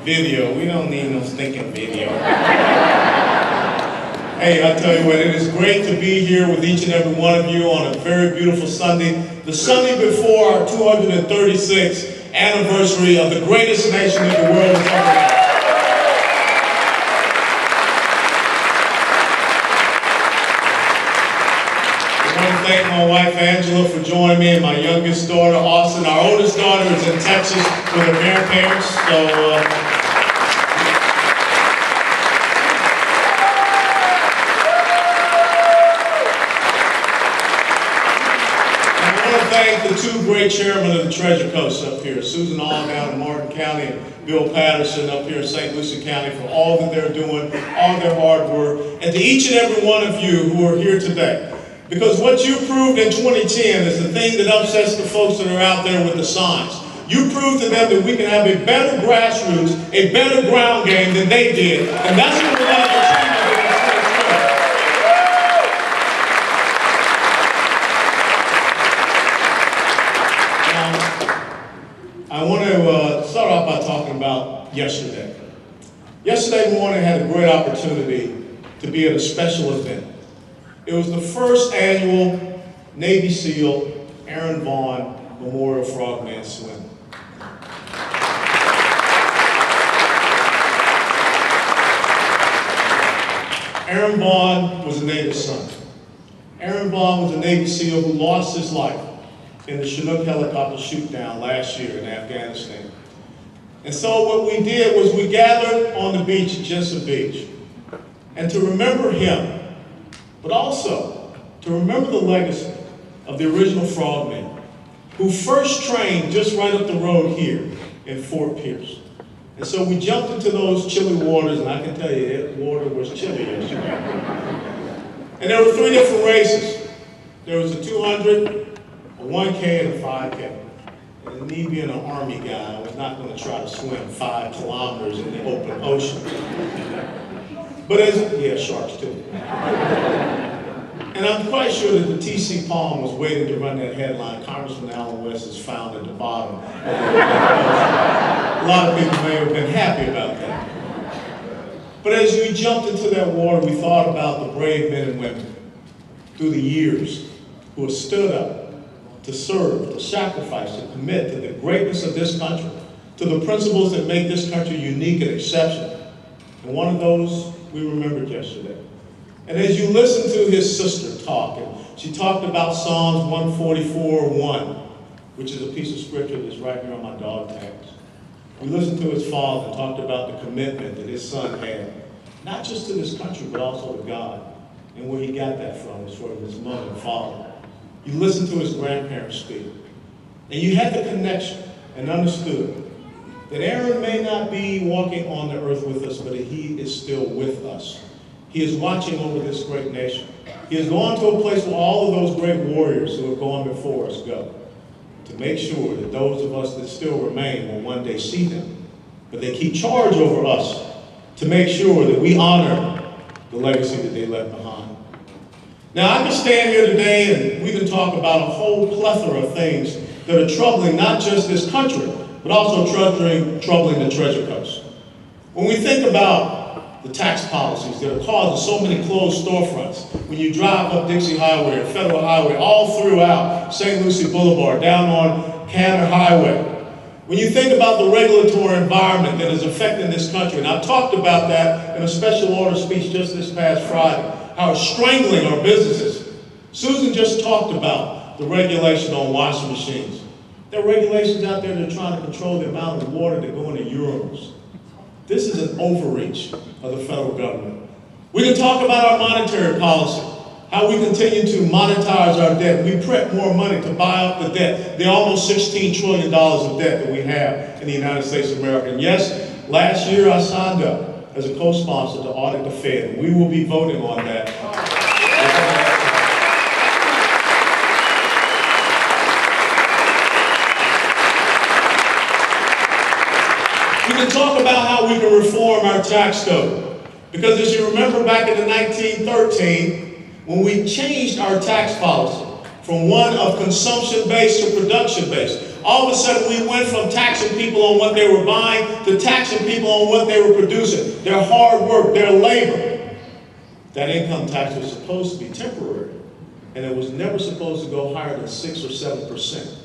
Video. We don't need no stinking video. Hey, I tell you what, it is great to be here with each and every one of you on a very beautiful Sunday. The Sunday before our 236th anniversary of the greatest nation in the world. I want to thank my wife Angela for joining me, and my youngest daughter Austin. Our oldest daughter is in Texas with her grandparents, so thank the two great chairmen of the Treasure Coast up here, Susan All down in Martin County and Bill Patterson up here in St. Lucie County, for all that they're doing, all their hard work, and to each and every one of you who are here today. Because what you proved in 2010 is the thing that upsets the folks that are out there with the signs. You proved to them that we can have a better grassroots, a better ground game than they did, and that's what we're going to achieve. I want to start off by talking about yesterday. Yesterday morning I had a great opportunity to be at a special event. It was the first annual Navy SEAL Aaron Vaughn Memorial Frogman Swim. Aaron Vaughn was a Navy son. Aaron Vaughn was a Navy SEAL who lost his life in the Chinook helicopter shoot-down last year in Afghanistan. And so what we did was we gathered on the beach at Jensen Beach, and to remember him, but also to remember the legacy of the original frogmen who first trained just right up the road here in Fort Pierce. And so we jumped into those chilly waters, and I can tell you that water was chilly yesterday. And there were three different races. There was a 200, a 1K, and a 5K. And me being an Army guy, I was not going to try to swim 5 kilometers in the open ocean. But yeah, sharks too. And I'm quite sure that the TC Palm was waiting to run that headline, Congressman Allen West is found at the bottom. A lot of people may have been happy about that. But as we jumped into that water, we thought about the brave men and women through the years who have stood up to serve, to sacrifice, to commit to the greatness of this country, to the principles that make this country unique and exceptional. And one of those we remembered yesterday. And as you listen to his sister talk, and she talked about Psalms 144:1, which is a piece of scripture that's right here on my dog tags. We listened to his father and talked about the commitment that his son had, not just to this country, but also to God. And where he got that from was from his mother and father. You listened to his grandparents speak, and you had the connection and understood that Aaron may not be walking on the earth with us, but he is still with us. He is watching over this great nation. He has gone to a place where all of those great warriors who have gone before us go, to make sure that those of us that still remain will one day see them. But they keep charge over us to make sure that we honor the legacy that they left behind. Now, I can stand here today and we can talk about a whole plethora of things that are troubling not just this country, but also troubling the Treasure Coast. When we think about the tax policies that are causing so many closed storefronts, when you drive up Dixie Highway or Federal Highway, all throughout St. Lucie Boulevard, down on Canner Highway, when you think about the regulatory environment that is affecting this country, and I talked about that in a special order speech just this past Friday, how it's strangling our businesses. Susan just talked about the regulation on washing machines. There are regulations out there that are trying to control the amount of water that go into urinals. This is an overreach of the federal government. We can talk about our monetary policy, how we continue to monetize our debt. We print more money to buy up the debt, the almost $16 trillion of debt that we have in the United States of America. And yes, last year I signed up as a co-sponsor to audit the Fed. We will be voting on that. We can talk about how we can reform our tax code. Because as you remember back in 1913, when we changed our tax policy from one of consumption-based to production-based, All of a sudden, we went from taxing people on what they were buying to taxing people on what they were producing, their hard work, their labor. That income tax was supposed to be temporary, and it was never supposed to go higher than 6 or 7%.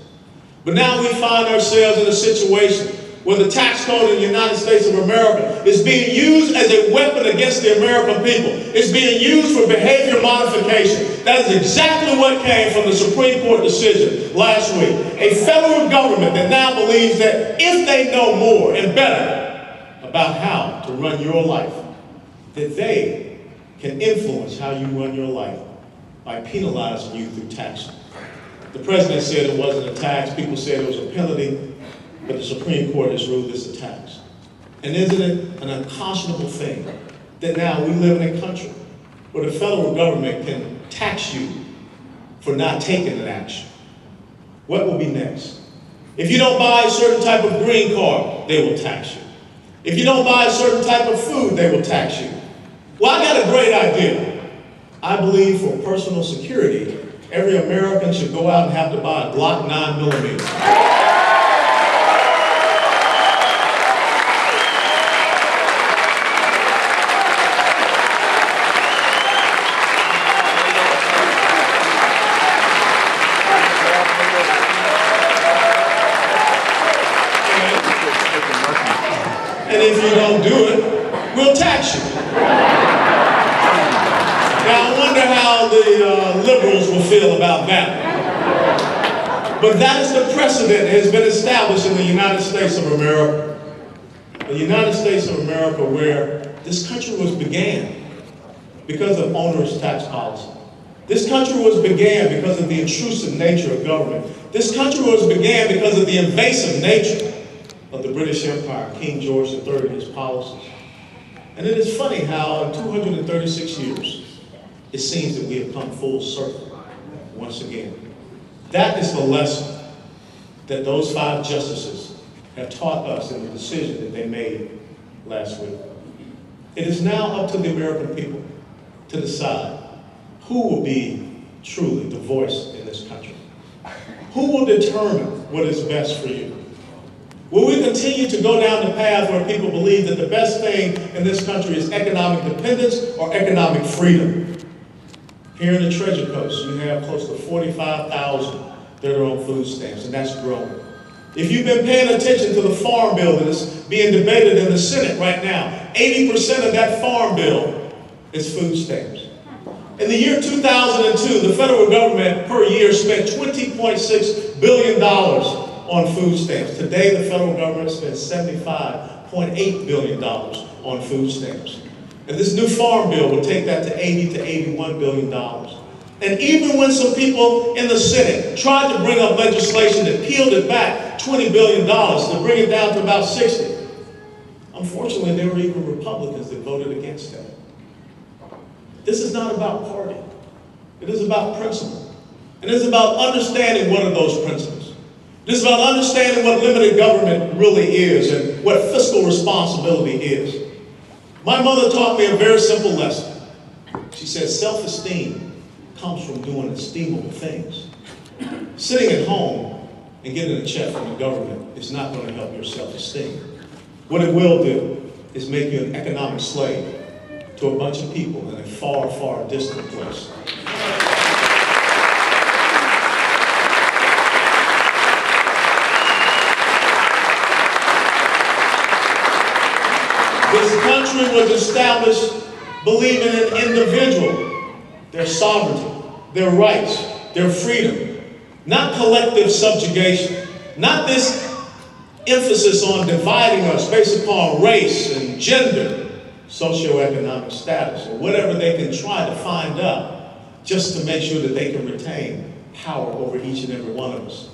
But now we find ourselves in a situation where the tax code in the United States of America is being used as a weapon against the American people. It's being used for behavior modification. That is exactly what came from the Supreme Court decision last week. A federal government that now believes that if they know more and better about how to run your life, that they can influence how you run your life by penalizing you through taxing. The president said it wasn't a tax. People said it was a penalty. But the Supreme Court has ruled this a tax. And isn't it an unconscionable thing that now we live in a country where the federal government can tax you for not taking an action? What will be next? If you don't buy a certain type of green card, they will tax you. If you don't buy a certain type of food, they will tax you. Well, I got a great idea. I believe for personal security, every American should go out and have to buy a Glock 9mm. And if you don't do it, we'll tax you. Now, I wonder how the liberals will feel about that. But that is the precedent that has been established in the United States of America. The United States of America, where this country was began because of onerous tax policy. This country was began because of the intrusive nature of government. This country was began because of the invasive nature of the British Empire, King George III and his policies. And it is funny how in 236 years, it seems that we have come full circle once again. That is the lesson that those 5 justices have taught us in the decision that they made last week. It is now up to the American people to decide who will be truly the voice in this country. Who will determine what is best for you? Will we continue to go down the path where people believe that the best thing in this country is economic dependence or economic freedom? Here in the Treasure Coast, you have close to 45,000 that are on food stamps, and that's growing. If you've been paying attention to the farm bill that is being debated in the Senate right now, 80% of that farm bill is food stamps. In the year 2002, the federal government per year spent $20.6 billion on food stamps. Today, the federal government spends $75.8 billion on food stamps. And this new farm bill will take that to $80 to $81 billion. And even when some people in the Senate tried to bring up legislation that peeled it back $20 billion to bring it down to about 60, unfortunately, there were even Republicans that voted against that. This is not about party. It is about principle. It is about understanding what are those principles. It is about understanding what limited government really is and what fiscal responsibility is. My mother taught me a very simple lesson. She said self-esteem comes from doing esteemable things. Sitting at home and getting a check from the government is not going to help your self-esteem. What it will do is make you an economic slave to a bunch of people in a far, far distant place. This country was established believing in individual, their sovereignty, their rights, their freedom, not collective subjugation, not this emphasis on dividing us based upon race and gender, socioeconomic status, or whatever they can try to find out just to make sure that they can retain power over each and every one of us.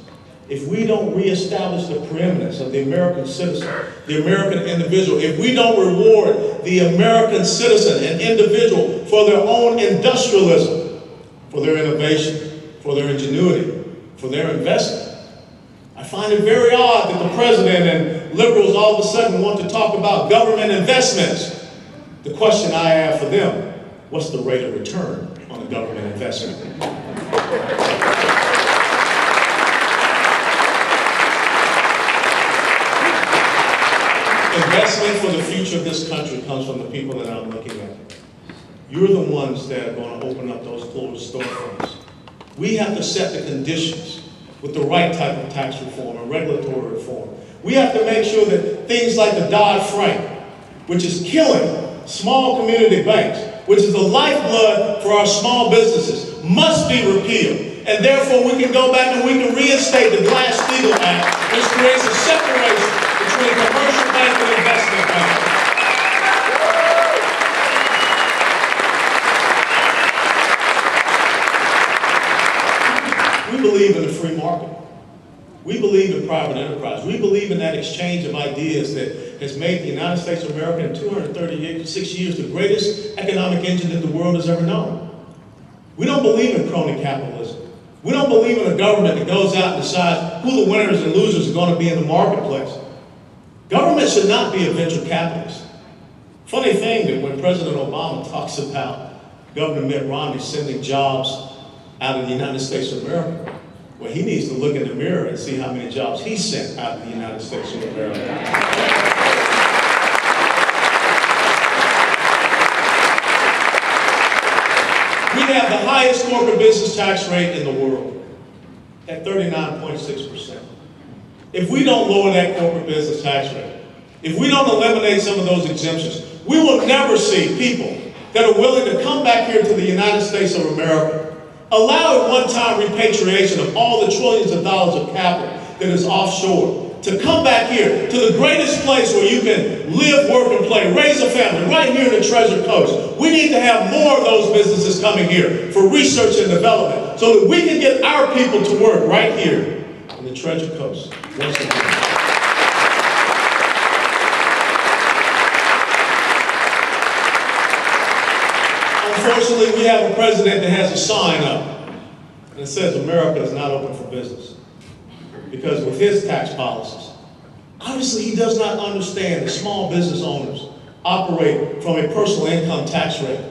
If we don't reestablish the preeminence of the American citizen, the American individual, if we don't reward the American citizen and individual for their own industrialism, for their innovation, for their ingenuity, for their investment, I find it very odd that the president and liberals all of a sudden want to talk about government investments. The question I have for them, what's the rate of return on a government investment? investment for the future of this country comes from the people that I'm looking at. You're the ones that are going to open up those closed storefronts. We have to set the conditions with the right type of tax reform and regulatory reform. We have to make sure that things like the Dodd-Frank, which is killing small community banks, which is the lifeblood for our small businesses, must be repealed. And therefore we can go back and we can reinstate the Glass-Steagall Act, which creates a separation between commercial bank and investment bank. We believe in the free market. We believe in private enterprise. We believe in that exchange of ideas that has made the United States of America in 236 years the greatest economic engine that the world has ever known. We don't believe in crony capitalism. We don't believe in a government that goes out and decides who the winners and losers are going to be in the marketplace. Government should not be a venture capitalist. Funny thing that when President Obama talks about Governor Mitt Romney sending jobs out of the United States of America, well, he needs to look in the mirror and see how many jobs he sent out of the United States of America. We have the highest corporate business tax rate in the world at 39.6%. If we don't lower that corporate business tax rate, if we don't eliminate some of those exemptions, we will never see people that are willing to come back here to the United States of America, allow a one-time repatriation of all the trillions of dollars of capital that is offshore, to come back here to the greatest place where you can live, work, and play, raise a family, right here in the Treasure Coast. We need to have more of those businesses coming here for research and development so that we can get our people to work right here in the Treasure Coast. Once again. Unfortunately, we have a president that has a sign up and it says America is not open for business. Because with his tax policies, obviously he does not understand that small business owners operate from a personal income tax rate.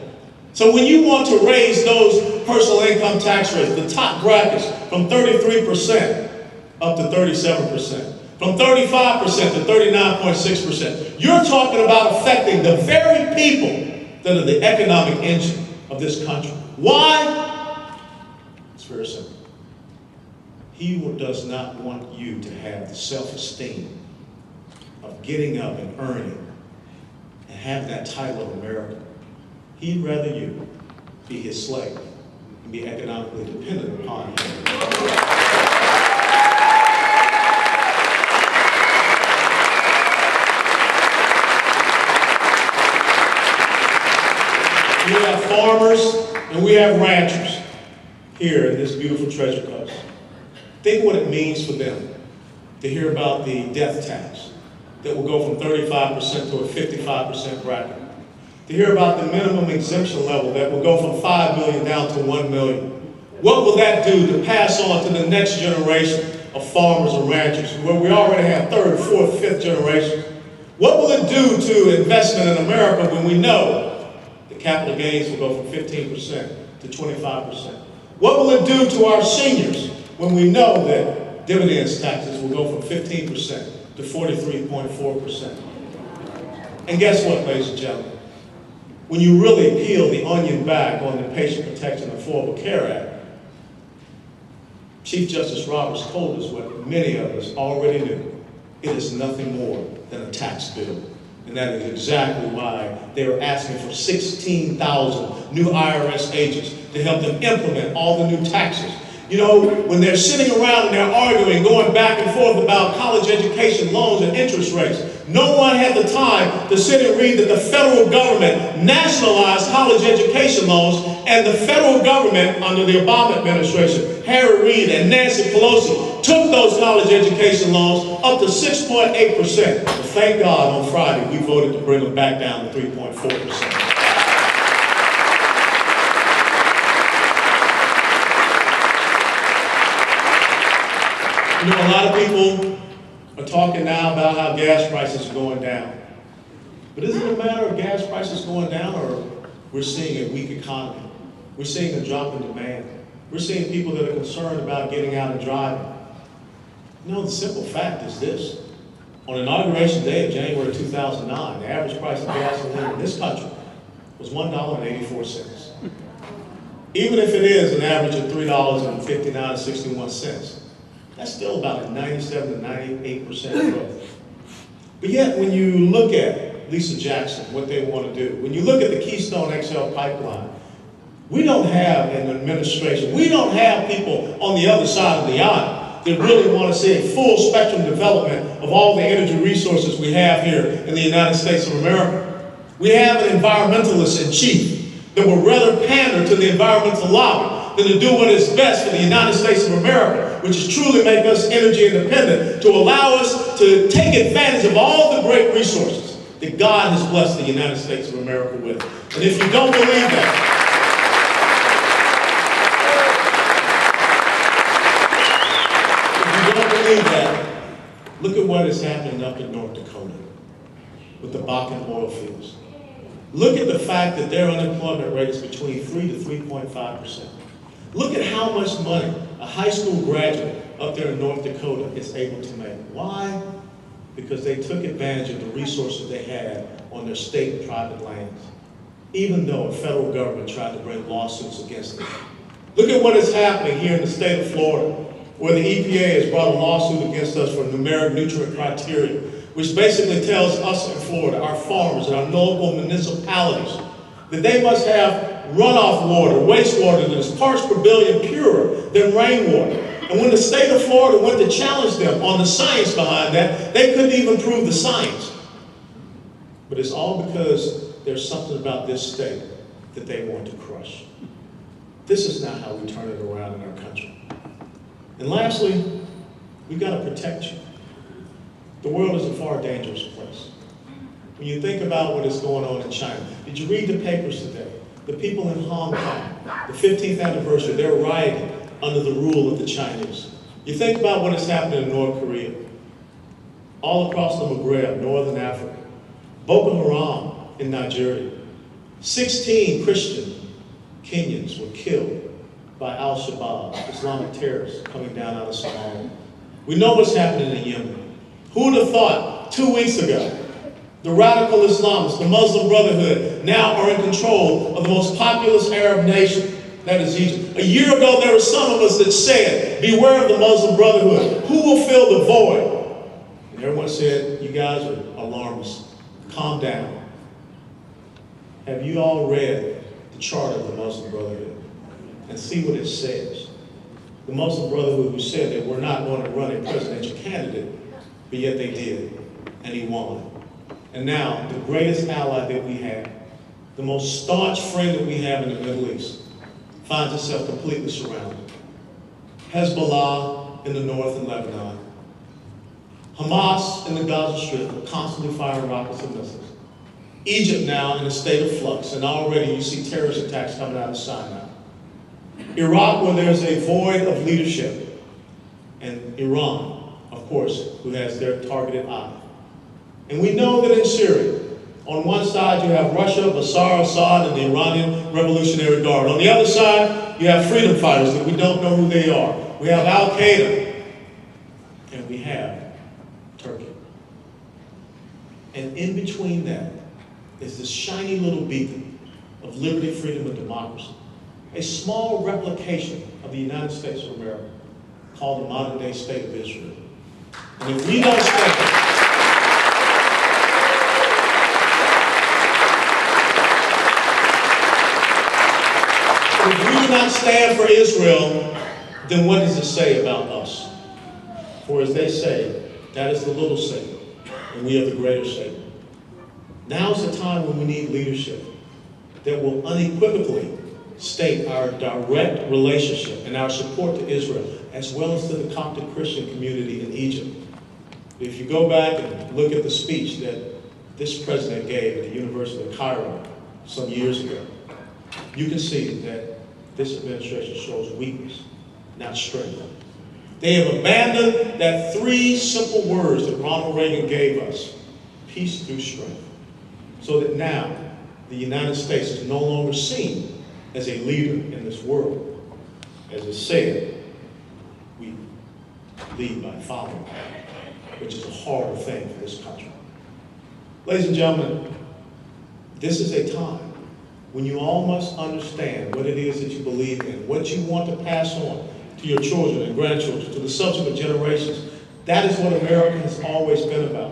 So when you want to raise those personal income tax rates, the top brackets, from 33% up to 37%, from 35% to 39.6%, you're talking about affecting the very people that are the economic engine of this country. Why? It's very simple. He does not want you to have the self-esteem of getting up and earning and having that title of American. He'd rather you be his slave and be economically dependent upon him. We have farmers and we have ranchers here in this beautiful Treasure Coast. Think what it means for them to hear about the death tax that will go from 35% to a 55% bracket. To hear about the minimum exemption level that will go from 5 million down to 1 million. What will that do to pass on to the next generation of farmers and ranchers, where we already have third, fourth, fifth generations? What will it do to investment in America when we know that capital gains will go from 15% to 25%? What will it do to our seniors when we know that dividends taxes will go from 15% to 43.4%? And guess what, ladies and gentlemen? When you really peel the onion back on the Patient Protection and Affordable Care Act, Chief Justice Roberts told us what many of us already knew. It is nothing more than a tax bill. And that is exactly why they are asking for 16,000 new IRS agents to help them implement all the new taxes. You know, when they're sitting around and they're arguing, going back and forth about college education loans and interest rates, no one had the time to sit and read that the federal government nationalized college education loans, and the federal government under the Obama administration, Harry Reid and Nancy Pelosi, took those college education loans up to 6.8%. But thank God on Friday we voted to bring them back down to 3.4%. You know, a lot of people are talking now about how gas prices are going down. But is it a matter of gas prices going down, or we're seeing a weak economy? We're seeing a drop in demand. We're seeing people that are concerned about getting out and driving. You know, the simple fact is this. On Inauguration Day of January 2009, the average price of gasoline in this country was $1.84. Even if it is an average of $3.59.61, that's still about a 97 to 98% growth. But yet, when you look at Lisa Jackson, what they want to do, when you look at the Keystone XL pipeline, we don't have an administration, we don't have people on the other side of the aisle that really want to see a full spectrum development of all the energy resources we have here in the United States of America. We have an environmentalist in chief that would rather pander to the environmental lobby than to do what is best for the United States of America, which is truly make us energy independent, to allow us to take advantage of all the great resources that God has blessed the United States of America with. And if you don't believe that, look at what is happening up in North Dakota with the Bakken oil fields. Look at the fact that their unemployment rate is between 3 to 3.5%. Look at how much money a high school graduate up there in North Dakota is able to make. Why? Because they took advantage of the resources they had on their state and private lands, even though a federal government tried to bring lawsuits against them. Look at what is happening here in the state of Florida, where the EPA has brought a lawsuit against us for numeric nutrient criteria, which basically tells us in Florida, our farmers and our local municipalities, that they must have runoff water, wastewater that is parts per billion purer than rainwater. And when the state of Florida went to challenge them on the science behind that, they couldn't even prove the science. But it's all because there's something about this state that they want to crush. This is not how we turn it around in our country. And lastly, we've got to protect you. The world is a far dangerous place. When you think about what is going on in China, did you read the papers today? The people in Hong Kong, the 15th anniversary, they're rioting under the rule of the Chinese. You think about what is happening in North Korea, all across the Maghreb, Northern Africa, Boko Haram in Nigeria. 16 Christian Kenyans were killed by Al-Shabaab, Islamic terrorists coming down out of Somalia. We know what's happening in Yemen. Who would have thought 2 weeks ago, the radical Islamists, the Muslim Brotherhood, now are in control of the most populous Arab nation, that is Egypt. A year ago, there were some of us that said, beware of the Muslim Brotherhood. Who will fill the void? And everyone said, you guys are alarmists. Calm down. Have you all read the charter of the Muslim Brotherhood? And see what it says. The Muslim Brotherhood, who said that we're not going to run a presidential candidate, but yet they did, and he won. And now, the greatest ally that we have, the most staunch friend that we have in the Middle East, finds itself completely surrounded. Hezbollah in the north in Lebanon, Hamas in the Gaza Strip, constantly firing rockets and missiles. Egypt now in a state of flux, and already you see terrorist attacks coming out of Sinai. Iraq, where there's a void of leadership, and Iran, of course, who has their targeted eye. And we know that in Syria, on one side you have Russia, Bashar Assad, and the Iranian Revolutionary Guard. On the other side, you have freedom fighters that we don't know who they are. We have Al-Qaeda, and we have Turkey. And in between that is this shiny little beacon of liberty, freedom, and democracy. A small replication of the United States of America called the modern-day state of Israel. And if we don't stand, if we do not stand for Israel, then what does it say about us? For as they say, that is the little Satan, and we are the greater Satan. Now's the time when we need leadership that will unequivocally state our direct relationship and our support to Israel, as well as to the Coptic Christian community in Egypt. If you go back and look at the speech that this president gave at the University of Cairo some years ago, you can see that this administration shows weakness, not strength. They have abandoned that 3 simple words that Ronald Reagan gave us, peace through strength, so that now the United States is no longer seen as a leader in this world. As it said, we lead by following. which is a horrible thing for this country. Ladies and gentlemen, this is a time when you all must understand what it is that you believe in, what you want to pass on to your children and grandchildren, to the subsequent generations. That is what America has always been about.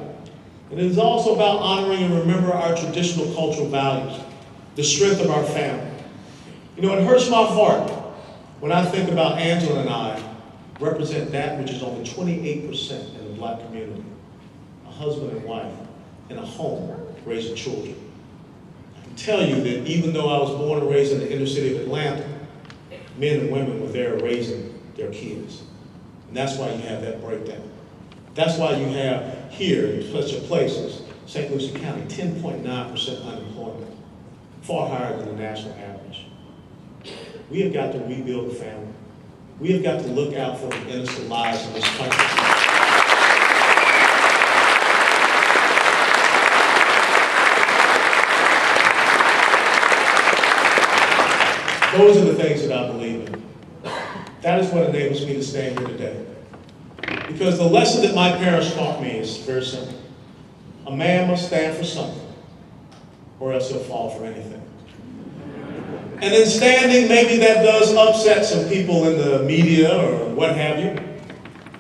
And it is also about honoring and remembering our traditional cultural values, the strength of our family. You know, it hurts my heart when I think about Angela and I represent that which is only 28% in the black community. A husband and wife in a home raising children. I can tell you that even though I was born and raised in the inner city of Atlanta, men and women were there raising their kids. And that's why you have that breakdown. That's why you have here in such a place as St. Lucie County, 10.9% unemployment, far higher than the national average. We have got to rebuild the family. We have got to look out for the innocent lives in this country. Those are the things that I believe in. That is what enables me to stand here today. Because the lesson that my parents taught me is very simple. A man must stand for something, or else he'll fall for anything. And in standing, maybe that does upset some people in the media or what have you.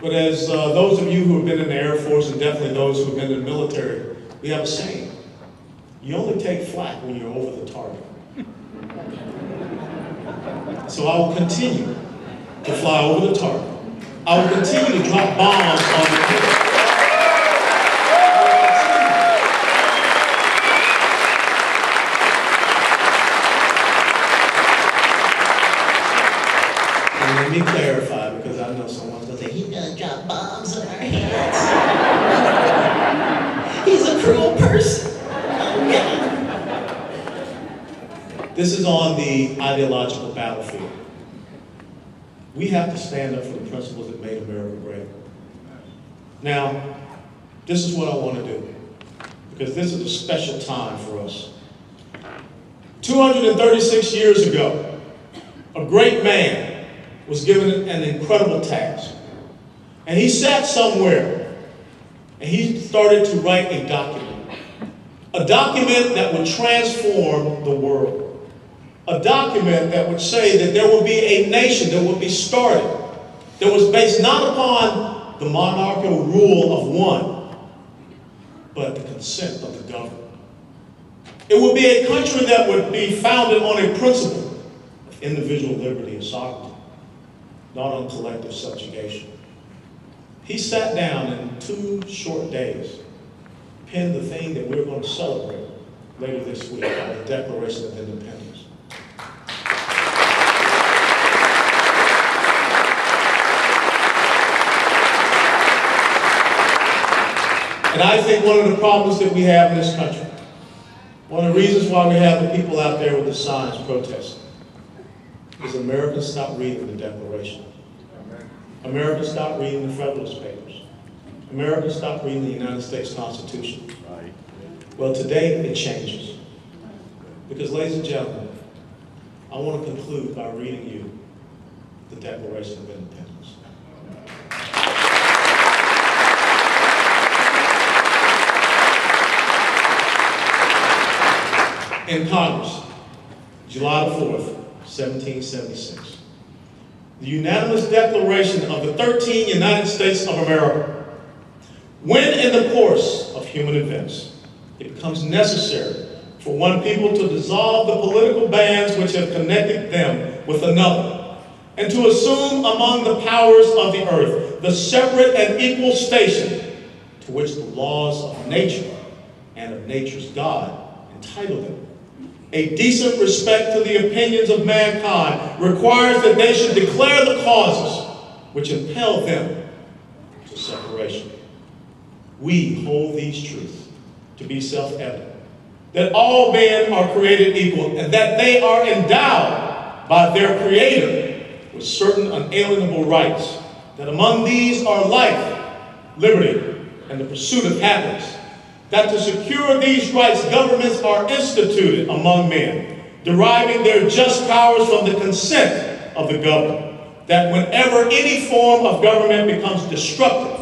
But as those of you who have been in the Air Force, and definitely those who have been in the military, we have a saying. You only take flak when you're over the target. So I will continue to fly over the target. I will continue to drop bombs on the people. And let me clarify, because I know someone's going to say, he's going to drop bombs on our heads. He's a cruel person. Oh, yeah. This is on the ideological battlefield. We have to stand up for the principles that made America great. Now, this is what I want to do, because this is a special time for us. 236 years ago, a great man was given an incredible task. And he sat somewhere, and he started to write a document that would transform the world. A document that would say that there would be a nation that would be started that was based not upon the monarchical rule of one, but the consent of the governed. It would be a country that would be founded on a principle of individual liberty and sovereignty, not on collective subjugation. He sat down in 2 short days, penned the thing that we're going to celebrate later this week, called the Declaration of Independence. And I think one of the problems that we have in this country, one of the reasons why we have the people out there with the signs protesting, is Americans stop reading the Declaration. Americans stop reading the Federalist Papers. Americans stop reading the United States Constitution. Right. Well, today it changes. Because, ladies and gentlemen, I want to conclude by reading you the Declaration of Independence. In Congress, July 4th, 1776. The unanimous declaration of the 13 United States of America. When in the course of human events, it becomes necessary for one people to dissolve the political bands which have connected them with another, and to assume among the powers of the earth the separate and equal station to which the laws of nature and of nature's God entitle them. A decent respect to the opinions of mankind requires that they should declare the causes which impel them to separation. We hold these truths to be self-evident, that all men are created equal, and that they are endowed by their Creator with certain unalienable rights, that among these are life, liberty, and the pursuit of happiness. That to secure these rights, governments are instituted among men, deriving their just powers from the consent of the governed. That whenever any form of government becomes destructive,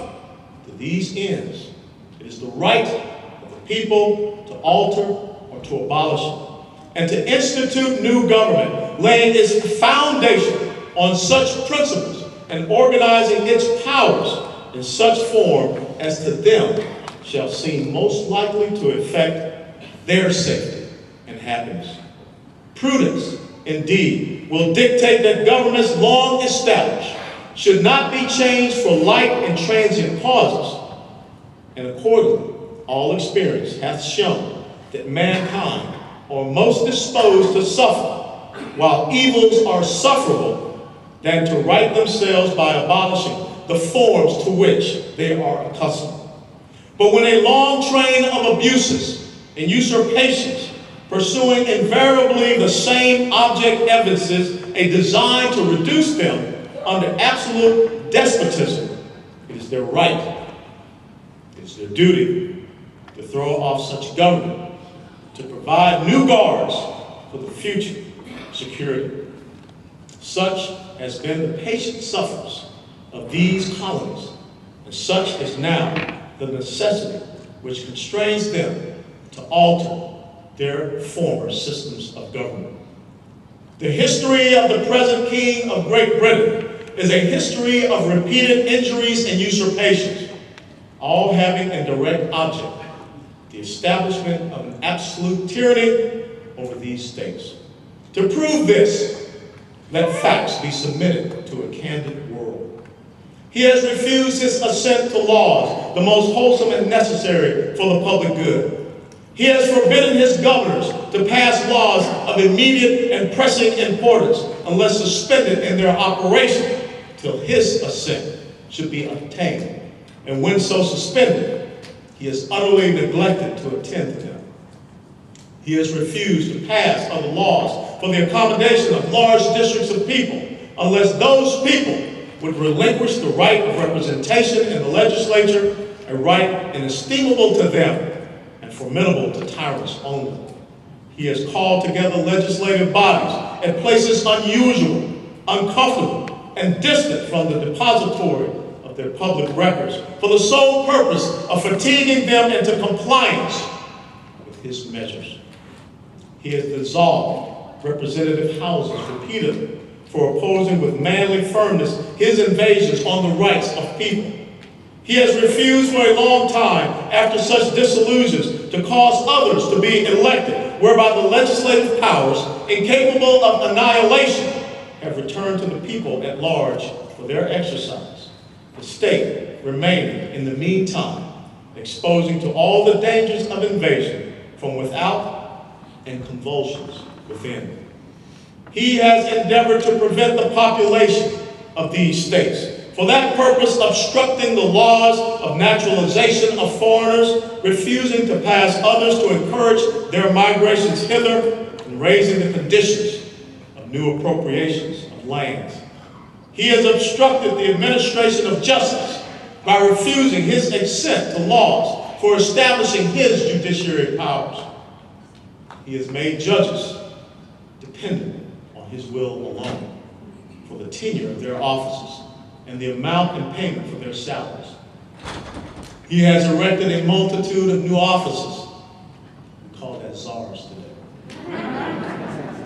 To these ends, it is the right of the people to alter or to abolish it, and to institute new government, laying its foundation on such principles and organizing its powers in such form as to them shall seem most likely to effect their safety and happiness. Prudence, indeed, will dictate that governments long established should not be changed for light and transient causes, and accordingly, all experience hath shown that mankind are most disposed to suffer, while evils are sufferable, than to right themselves by abolishing the forms to which they are accustomed. But when a long train of abuses and usurpations, pursuing invariably the same object, evidences a design to reduce them under absolute despotism, it is their right, it is their duty to throw off such government, to provide new guards for the future security. Such has been the patient sufferance of these colonies, and such is now the necessity which constrains them to alter their former systems of government. The history of the present King of Great Britain is a history of repeated injuries and usurpations, all having a direct object, the establishment of an absolute tyranny over these states. To prove this, let facts be submitted to a candid world. He has refused his assent to laws, the most wholesome and necessary for the public good. He has forbidden his governors to pass laws of immediate and pressing importance unless suspended in their operation till his assent should be obtained. And when so suspended, he has utterly neglected to attend to them. He has refused to pass other laws for the accommodation of large districts of people unless those people would relinquish the right of representation in the legislature, a right inestimable to them and formidable to tyrants only. He has called together legislative bodies at places unusual, uncomfortable, and distant from the depository of their public records for the sole purpose of fatiguing them into compliance with his measures. He has dissolved representative houses repeatedly for opposing with manly firmness his invasions on the rights of people. He has refused for a long time, after such disillusions, to cause others to be elected, whereby the legislative powers, incapable of annihilation, have returned to the people at large for their exercise, the state remaining in the meantime, exposing to all the dangers of invasion from without and convulsions within. He has endeavored to prevent the population of these states, for that purpose obstructing the laws of naturalization of foreigners, refusing to pass others to encourage their migrations hither, and raising the conditions of new appropriations of lands. He has obstructed the administration of justice by refusing his assent to laws for establishing his judiciary powers. He has made judges dependent on his will alone for the tenure of their offices and the amount and payment for their salaries. He has erected a multitude of new offices, we call that czars today,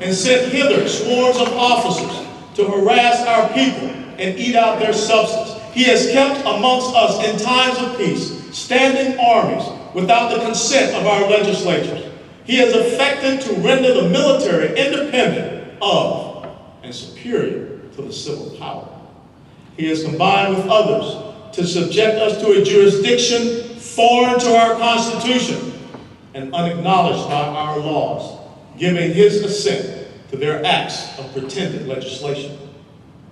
and sent hither swarms of officers to harass our people and eat out their substance. He has kept amongst us in times of peace standing armies without the consent of our legislatures. He has affected to render the military independent of and superior to the civil power. He has combined with others to subject us to a jurisdiction foreign to our Constitution and unacknowledged by our laws, giving his assent to their acts of pretended legislation,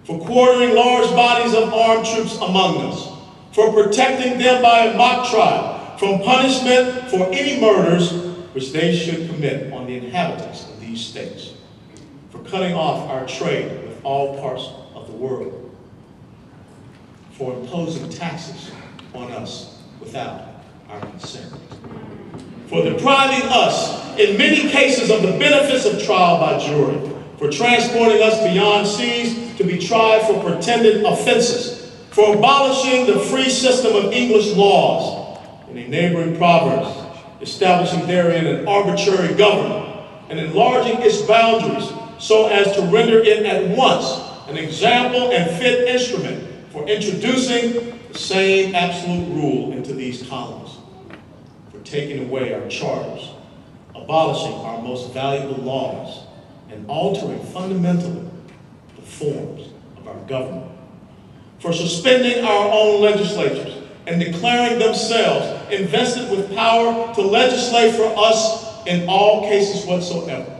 for quartering large bodies of armed troops among us, for protecting them by a mock trial from punishment for any murders which they should commit on the inhabitants of these states, for cutting off our trade with all parts of the world, for imposing taxes on us without our consent, for depriving us in many cases of the benefits of trial by jury, for transporting us beyond seas to be tried for pretended offenses, for abolishing the free system of English laws in a neighboring province, establishing therein an arbitrary government, and enlarging its boundaries so as to render it at once an example and fit instrument for introducing the same absolute rule into these colonies, for taking away our charters, abolishing our most valuable laws, and altering fundamentally the forms of our government, for suspending our own legislatures and declaring themselves invested with power to legislate for us in all cases whatsoever.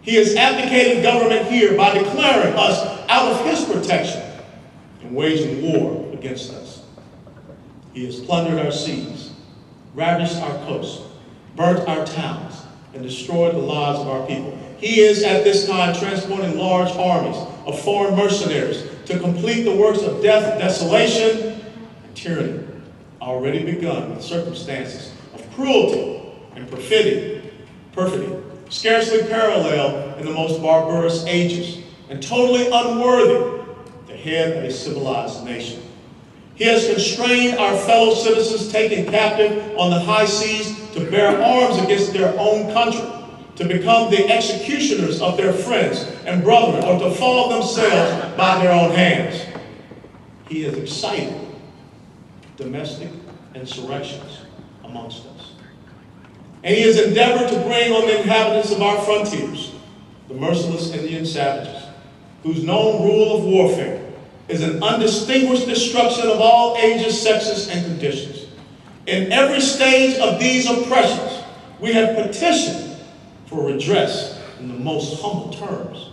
He has abdicated government here by declaring us out of his protection and waging war against us. He has plundered our seas, ravished our coasts, burnt our towns, and destroyed the lives of our people. He is at this time transporting large armies of foreign mercenaries to complete the works of death, desolation, and tyranny, already begun with circumstances of cruelty and perfidy, scarcely paralleled in the most barbarous ages, and totally unworthy the head of a civilized nation. He has constrained our fellow citizens taken captive on the high seas to bear arms against their own country, to become the executioners of their friends and brethren, or to fall themselves by their own hands. He has excited domestic insurrections amongst us. And he has endeavored to bring on the inhabitants of our frontiers the merciless Indian savages, whose known rule of warfare is an undistinguished destruction of all ages, sexes, and conditions. In every stage of these oppressions, we have petitioned for redress in the most humble terms.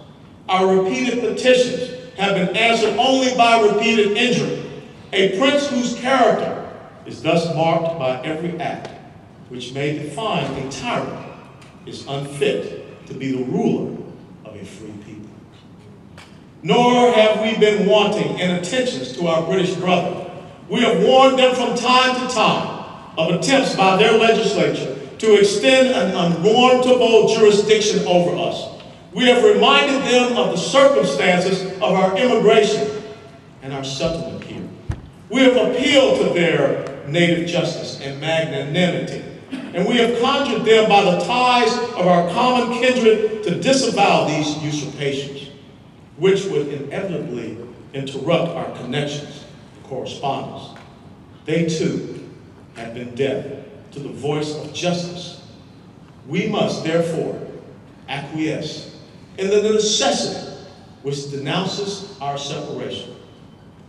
Our repeated petitions have been answered only by repeated injury. A prince whose character is thus marked by every act which may define a tyrant is unfit to be the ruler of a free people. Nor have we been wanting in attentions to our British brethren. We have warned them from time to time of attempts by their legislature to extend an unwarrantable jurisdiction over us. We have reminded them of the circumstances of our immigration and our settlement here. We have appealed to their native justice and magnanimity, and we have conjured them by the ties of our common kindred to disavow these usurpations, which would inevitably interrupt our connections and correspondence. They too have been deaf to the voice of justice. We must therefore acquiesce in the necessity which denounces our separation,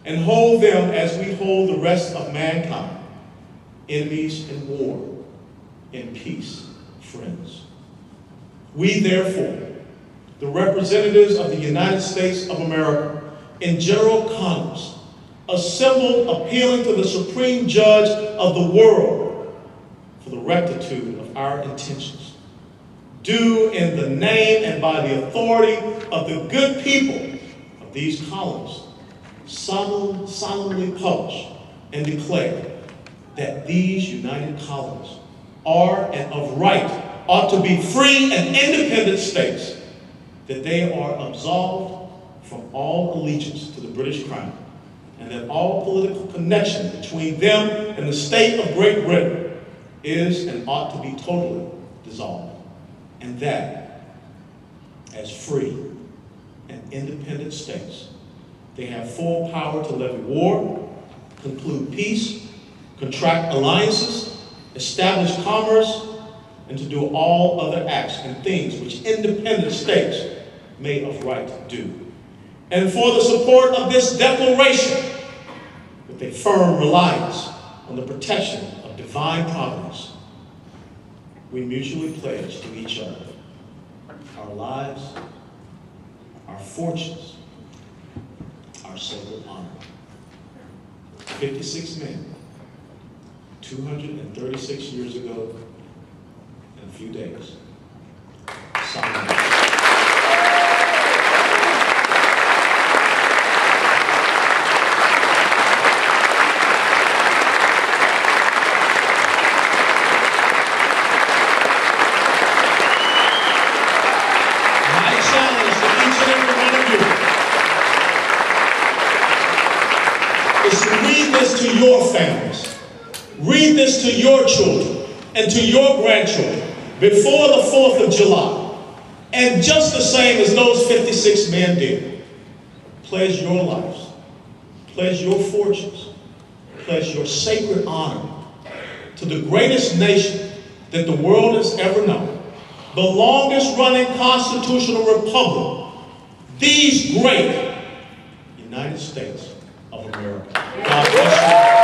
and hold them as we hold the rest of mankind, enemies in war, in peace, friends. We therefore, the representatives of the United States of America in General Congress, assembled appealing to the Supreme Judge of the world for the rectitude of our intentions, do in the name and by the authority of the good people of these colonies, solemnly publish and declare that these united colonies are and of right ought to be free and independent states, that they are absolved from all allegiance to the British Crown, and that all political connection between them and the state of Great Britain is and ought to be totally dissolved, and that as free and independent states, they have full power to levy war, conclude peace, contract alliances, establish commerce, and to do all other acts and things which independent states may of right do. And for the support of this declaration, with a firm reliance on the protection of divine providence, we mutually pledge to each other our lives, our fortunes, our sacred honor. 56 men, 236 years ago, in a few days, signed. families. Read this to your children and to your grandchildren before the 4th of July. And just the same as those 56 men did, pledge your lives, pledge your fortunes, pledge your sacred honor to the greatest nation that the world has ever known, the longest running constitutional republic, these great United States of America. God bless you.